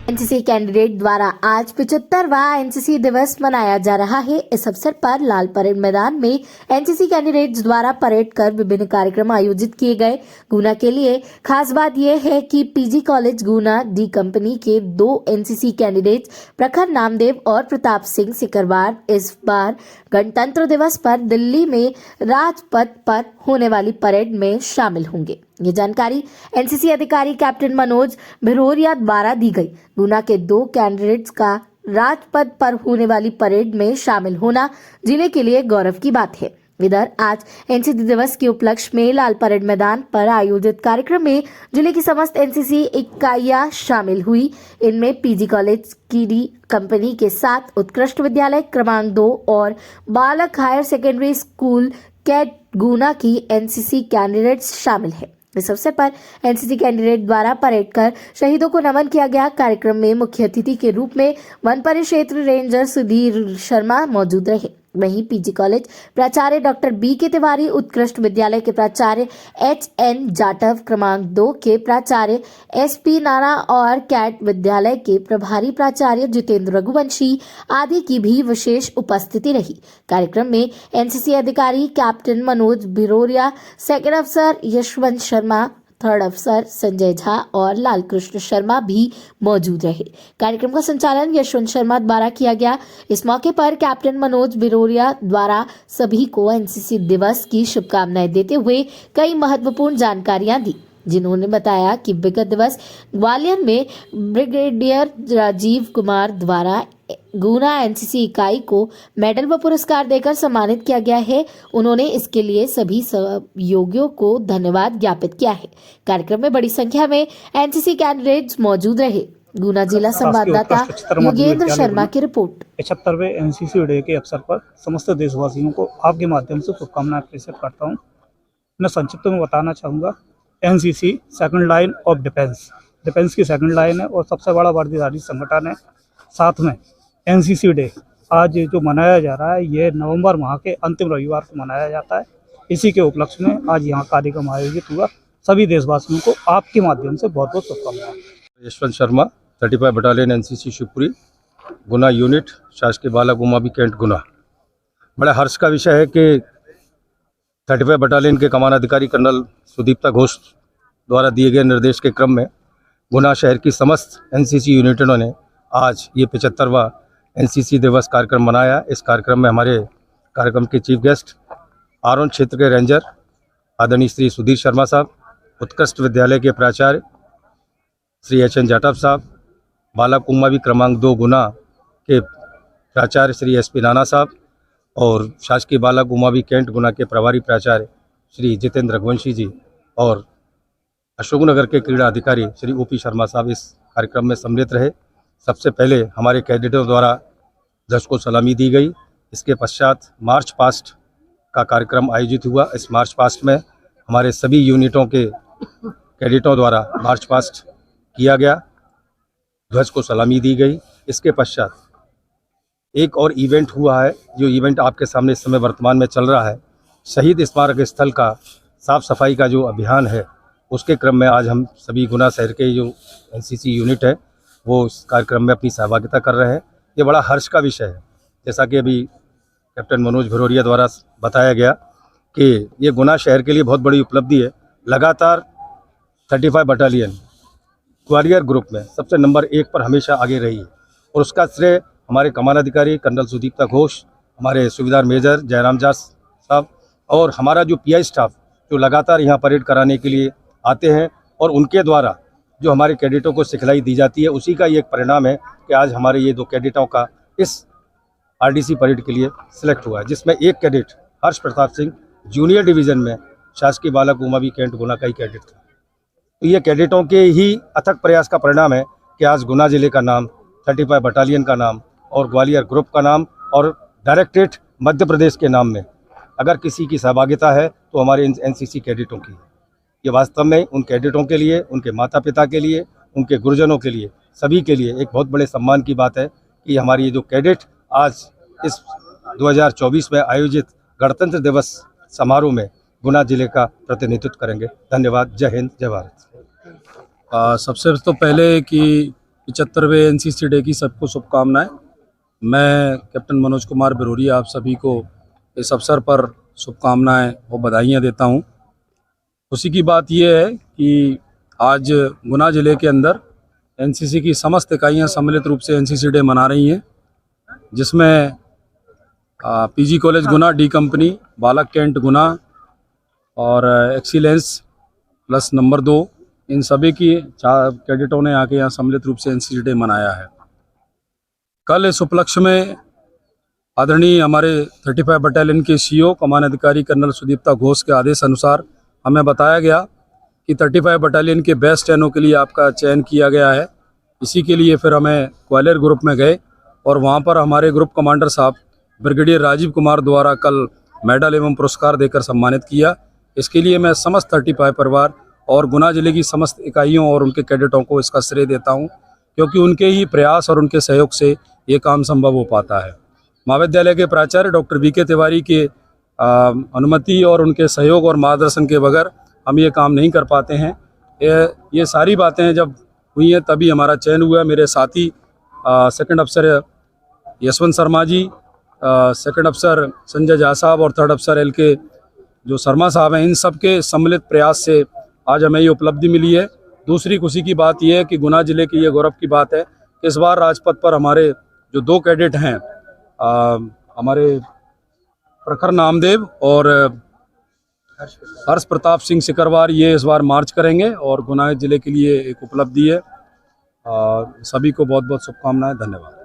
NCC candidate द्वारा आज 75वां NCC दिवस मनाया जा रहा है। इस अवसर पर लाल परेड मैदान में एनसीसी कैंडिडेट्स द्वारा परेड कर विभिन्न कार्यक्रम आयोजित किए गए। गुना के लिए खास बात यह है कि पीजी कॉलेज गुना डी कंपनी के 2 एनसीसी कैंडिडेट्स प्रखर नामदेव और प्रताप सिंह सिकरवार इस बार गणतंत्र दिवस पर दिल्ली में राजपथ पर होने वाली परेड में शामिल होंगे। ये जानकारी एनसीसी अधिकारी कैप्टन मनोज भिरोरिया द्वारा दी गई। गुना के 2 कैंडिडेट्स का राजपथ पर होने वाली परेड में शामिल होना जिले के लिए गौरव की बात है। इधर आज एनसीसी दिवस के उपलक्ष्य में लाल परेड मैदान पर आयोजित कार्यक्रम में जिले की समस्त एनसीसी इकाइयां शामिल हुई। इनमें पीजी कॉलेज की डी कंपनी के 7 उत्कृष्ट विद्यालय क्रमांक 2 और बालक हायर सेकेंडरी स्कूल कैट गुना की एनसीसी कैंडिडेट्स शामिल है। इस अवसर पर एनसीसी कैंडिडेट द्वारा परेड कर शहीदों को नमन किया गया। कार्यक्रम में मुख्य अतिथि के रूप में वन परिक्षेत्र रेंजर सुधीर शर्मा मौजूद रहे। वहीं पीजी कॉलेज प्राचार्य डॉक्टर बी के तिवारी, उत्कृष्ट विद्यालय के प्राचार्य एच.एन. जाटव, क्रमांक 2 के प्राचार्य एस.पी. नाना और कैट विद्यालय के प्रभारी प्राचार्य जितेंद्र रघुवंशी आदि की भी विशेष उपस्थिति रही। कार्यक्रम में एनसीसी अधिकारी कैप्टन मनोज भिरोरिया, सेकंड अफसर यशवंत शर्मा, थर्ड अफसर संजय झा और लाल कृष्ण शर्मा भी मौजूद रहे। कार्यक्रम का संचालन यशवंत शर्मा द्वारा किया गया। इस मौके पर कैप्टन मनोज भिरोरिया द्वारा सभी को एनसीसी दिवस की शुभकामनाएं देते हुए कई महत्वपूर्ण जानकारियां दी, जिन्होंने बताया कि विगत दिवस ग्वालियर में ब्रिगेडियर राजीव कुमार द्वारा गुना एनसीसी इकाई को मेडल व पुरस्कार देकर सम्मानित किया गया है। उन्होंने इसके लिए सभी सहयोगियों को धन्यवाद ज्ञापित किया है। कार्यक्रम में बड़ी संख्या में एनसीसी कैंडिडेट्स मौजूद रहे। गुना जिला संवाददाता योगेंद्र शर्मा की रिपोर्ट। 75वें एनसीसी डे के अवसर पर समस्त देशवासियों को आपके माध्यम से शुभकामनाएं प्रेषित करता हूँ। मैं संक्षिप्त में बताना चाहूँगा, NCC second line of defence की सेकंड लाइन है और सबसे बड़ा वर्दीधारी संगठन है। साथ में एनसीसी डे आज जो मनाया जा रहा है, ये नवंबर माह के अंतिम रविवार को मनाया जाता है। इसी के उपलक्ष्य में आज यहाँ कार्यक्रम आयोजित हुआ। सभी देशवासियों को आपके माध्यम से बहुत बहुत शुभकामनाएं। यशवंत शर्मा, 35 बटालियन एनसीसी शिवपुरी, गुना यूनिट, शासकीय बालक उमावि कैंट गुना। बड़ा हर्ष का विषय है कि 35 बटालियन के कमानाधिकारी कर्नल सुदीप्ता घोष द्वारा दिए गए निर्देश के क्रम में गुना शहर की समस्त एनसीसी यूनिटों ने आज ये 75वां एनसीसी दिवस कार्यक्रम मनाया। इस कार्यक्रम में हमारे कार्यक्रम के चीफ गेस्ट आरोन क्षेत्र के रेंजर आदरणीय श्री सुधीर शर्मा साहब, उत्कृष्ट विद्यालय के प्राचार्य श्री एच.एन. जाटव साहब, बालक उमावि क्रमांक 2 गुना के प्राचार्य श्री एस.पी. नाना साहब और शासकीय बालक उमावि कैंट गुना के प्रभारी प्राचार्य श्री जितेंद्र रघुवंशी जी और अशोकनगर के क्रीड़ा अधिकारी श्री ओ.पी. शर्मा साहब इस कार्यक्रम में सम्मिलित रहे। सबसे पहले हमारे कैडेटों द्वारा ध्वज को सलामी दी गई। इसके पश्चात मार्च पास्ट का कार्यक्रम आयोजित हुआ। इस मार्च पास्ट में हमारे सभी यूनिटों के कैडेटों द्वारा मार्च पास्ट किया गया, ध्वज को सलामी दी गई। इसके पश्चात एक और इवेंट हुआ है, जो इवेंट आपके सामने इस समय वर्तमान में चल रहा है। शहीद स्मारक स्थल का साफ सफाई का जो अभियान है, उसके क्रम में आज हम सभी गुना शहर के जो एनसीसी यूनिट है वो इस कार्यक्रम में अपनी सहभागिता कर रहे हैं। ये बड़ा हर्ष का विषय है। जैसा कि अभी कैप्टन मनोज भिरोरिया द्वारा बताया गया कि ये गुना शहर के लिए बहुत बड़ी उपलब्धि है। लगातार 35 बटालियन ग्वालियर ग्रुप में सबसे नंबर 1 पर हमेशा आगे रही है और उसका श्रेय हमारे कमानाधिकारी कर्नल सुदीप्ता घोष, हमारे सूबेदार मेजर जयराम जास साहब और हमारा जो पीआई स्टाफ जो लगातार यहाँ परेड कराने के लिए आते हैं और उनके द्वारा जो हमारे कैडेटों को सिखलाई दी जाती है, उसी का ये एक परिणाम है कि आज हमारे ये 2 कैडेटों का इस आरडीसी परेड के लिए सिलेक्ट हुआ है, जिसमें एक कैडेट हर्ष प्रताप सिंह जूनियर डिवीज़न में शासकीय बालक उमावि कैंट गुना का ही कैडेट था। तो ये कैडेटों के ही अथक प्रयास का परिणाम है कि आज गुना जिले का नाम, 35 बटालियन का नाम और ग्वालियर ग्रुप का नाम और डायरेक्टरेट मध्य प्रदेश के नाम में अगर किसी की सहभागिता है तो हमारे एनसीसी कैडेटों की। ये वास्तव में उन कैडेटों के लिए, उनके माता पिता के लिए, उनके गुरुजनों के लिए, सभी के लिए एक बहुत बड़े सम्मान की बात है कि हमारी ये जो कैडेट आज इस 2024 में आयोजित गणतंत्र दिवस समारोह में गुना जिले का प्रतिनिधित्व करेंगे। धन्यवाद। जय हिंद, जय भारत। सबसे तो पहले कि 75वें एनसीसी डे की सबको शुभकामनाएं। मैं कैप्टन मनोज कुमार बिरोरी आप सभी को इस अवसर पर शुभकामनाएं और बधाइयां देता हूं। खुशी की बात यह है कि आज गुना ज़िले के अंदर एनसीसी की समस्त इकाइयां सम्मिलित रूप से एनसीसी डे मना रही हैं, जिसमें पीजी कॉलेज गुना, डी कंपनी, बालक कैंट गुना और एक्सीलेंस प्लस नंबर 2 इन सभी की कैडेटों ने आके यहाँ सम्मिलित रूप से एनसीसी डे मनाया है। कल इस उपलक्ष्य में आदरणीय हमारे 35 बटालियन के सीओ कमान अधिकारी कर्नल सुदीप्ता घोष के आदेश अनुसार हमें बताया गया कि 35 बटालियन के बेस्ट स्टेनो के लिए आपका चयन किया गया है। इसी के लिए फिर हमें ग्वालियर ग्रुप में गए और वहाँ पर हमारे ग्रुप कमांडर साहब ब्रिगेडियर राजीव कुमार द्वारा कल मेडल एवं पुरस्कार देकर सम्मानित किया। इसके लिए मैं समस्त 35 परिवार और गुना जिले की समस्त इकाइयों और उनके कैडेटों को इसका श्रेय देता हूं, क्योंकि उनके ही प्रयास और उनके सहयोग से ये काम संभव हो पाता है। महाविद्यालय के प्राचार्य डॉक्टर वीके तिवारी के अनुमति और उनके सहयोग और मार्गदर्शन के बगैर हम ये काम नहीं कर पाते हैं। ये सारी बातें जब हुई हैं तभी हमारा चयन हुआ। मेरे साथी सेकंड अफसर यशवंत शर्मा जी, सेकंड अफसर संजय झा साहब और थर्ड अफसर LK जो शर्मा साहब हैं, इन सब के सम्मिलित प्रयास से आज हमें ये उपलब्धि मिली है। दूसरी खुशी की बात यह है कि गुना जिले की ये गौरव की बात है कि इस बार राजपथ पर हमारे जो 2 कैडेट हैं, हमारे प्रखर नामदेव और हर्ष प्रताप सिंह सिकरवार, ये इस बार मार्च करेंगे और गुना जिले के लिए एक उपलब्धि है। सभी को बहुत बहुत शुभकामनाएं। धन्यवाद।